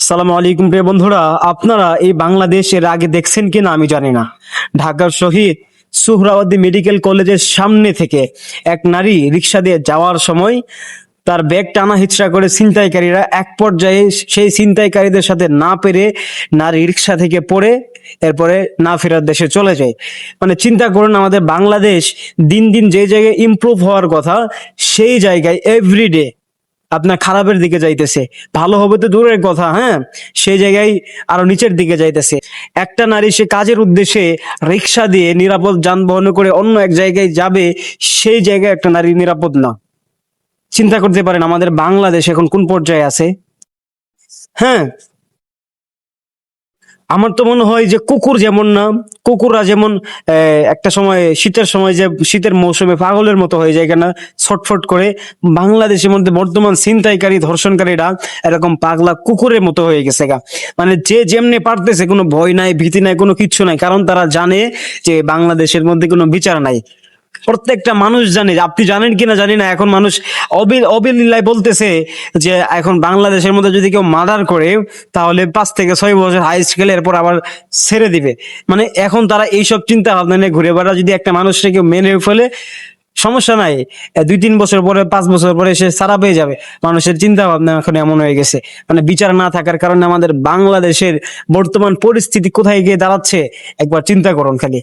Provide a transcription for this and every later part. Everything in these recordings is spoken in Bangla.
সালামু আলাইকুম প্রিয় বন্ধুরা, আপনারা এই বাংলাদেশের আগে দেখছেন কিনা আমি জানি না। ঢাকার শহীদ সোহরাওয়ার্দী মেডিকেল কলেজের সামনে থেকে এক নারী রিক্সা দিয়ে যাওয়ার সময় তার ব্যাগ টানা হিচড়া করে ছিনতাইকারীরা এক পর্যায়ে সেই ছিনতাইকারীদের সাথে না পেরে নারী রিক্সা থেকে পড়ে এরপরে না ফেরার দেশে চলে যায়। মানে চিন্তা করুন, আমাদের বাংলাদেশ দিন দিন যে জায়গায় ইমপ্রুভ হওয়ার কথা সেই জায়গায় এভরিডে আপনার খারাপের দিকে যাইতেছে। ভালো হবে তো দূরের কথা, হ্যাঁ, সেই জায়গায় আরো নিচের দিকে যাইতেছে। একটা নারী সে কাজের উদ্দেশ্যে রিক্সা দিয়ে নিরাপদ যানবাহনে করে অন্য এক জায়গায় যাবে, সেই জায়গায় একটা নারী নিরাপদ না। চিন্তা করতে পারেন আমাদের বাংলাদেশ এখন কোন পর্যায়ে আছে। হ্যাঁ, আমার তো মনে হয় যে কুকুর যেমন না, কুকুররা যেমন একটা সময় শীতের সময় যে শীতের মৌসুমে পাগলের মতো হয়ে যায় কেনা ছটফট করে, বাংলাদেশের মধ্যে বর্তমান ছিনতাইকারী ধর্ষণকারীরা এরকম পাগলা কুকুরের মতো হয়ে গেছে গা। মানে যে যেমনি পারতেছে, কোনো ভয় নাই, ভীতি নাই, কোনো কিচ্ছু নাই, কারণ তারা জানে যে বাংলাদেশের মধ্যে কোনো বিচার নাই। প্রত্যেকটা মানুষ জানে, আপনি জানেন কিনা জানি না, এখন মানুষ অবিলীলায় বলতেছে যে এখন বাংলাদেশের মধ্যে যদি কেউ মার্ডার করে তাহলে 5 থেকে 6 বছর হাই স্কেলে, এরপর আবার ছেড়ে দিবে। মানে এখন তারা এইসব চিন্তা ভাবনা নিয়ে ঘুরে বেড়া। যদি একটা মানুষকে কেউ মেনে ফেলে সমস্যা নাই, 2-3 বছর পরে 5 বছর পরে সে সারা পেয়ে যাবে। মানুষের চিন্তা ভাবনা এখন এমন হয়ে গেছে, মানে বিচার না থাকার কারণে আমাদের বাংলাদেশের বর্তমান পরিস্থিতি কোথায় গিয়ে দাঁড়াচ্ছে একবার চিন্তা করুন খালি।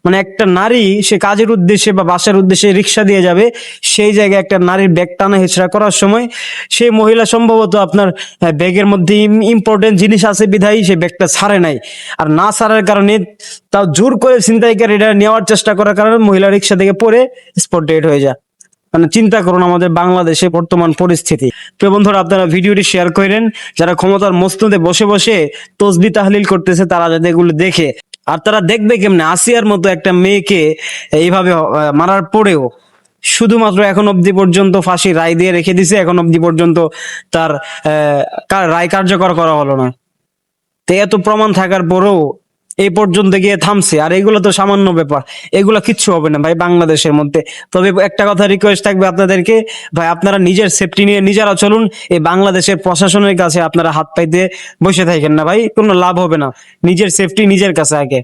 মানে একটা নারী সে কাজের উদ্দেশ্যে বা বাসার উদ্দেশ্যে রিক্সা দিয়ে যাবে, সেই জায়গায় একটা নারীর ব্যাগ টানা হেঁচড়া করার সময় সেই মহিলা সম্ভবত আপনার ব্যাগের মধ্যে ইম্পর্টেন্ট জিনিস আছে বিধায় সে ব্যাগটা ছাড়ে নাই। আর না ছাড়ার কারণে তাও জোর করে ছিনতাইকারীরা নেওয়ার চেষ্টা করার কারণে মহিলা রিক্সা থেকে পড়ে স্পট ডেড হয়ে যায়। মানে চিন্তা করুন আমাদের বাংলাদেশে বর্তমান পরিস্থিতি। প্রিয় বন্ধুরা, আপনারা ভিডিওটি শেয়ার করেন। যারা ক্ষমতার মসনদে বসে বসে তসবিহ তাহলিল করতেছে তারা যাতে এগুলো দেখে। আর তারা দেখবে কেমনে আসিয়ার মতো একটা মেয়েকে এইভাবে মারার পরেও শুধুমাত্র এখন অবধি পর্যন্ত ফাঁসি রায় দিয়ে রেখে দিছে, এখন অবধি পর্যন্ত তার রায় কার্যকর করা হলো না। তো এত প্রমাণ থাকার পরেও এই পর্যন্ত গিয়ে থামছে। আর এগুলো তো সামান্য ব্যাপার, এগুলো কিচ্ছু হবে না ভাই বাংলাদেশের মধ্যে। তবে একটা কথা রিকোয়েস্ট থাকবে আপনাদেরকে, ভাই আপনারা নিজের সেফটি নিয়ে নিজেরা চলুন। এই বাংলাদেশের প্রশাসনের কাছে আপনারা হাত পাইতে বসে থাকেন না ভাই, কোনো লাভ হবে না। নিজের সেফটি নিজের কাছে আগে।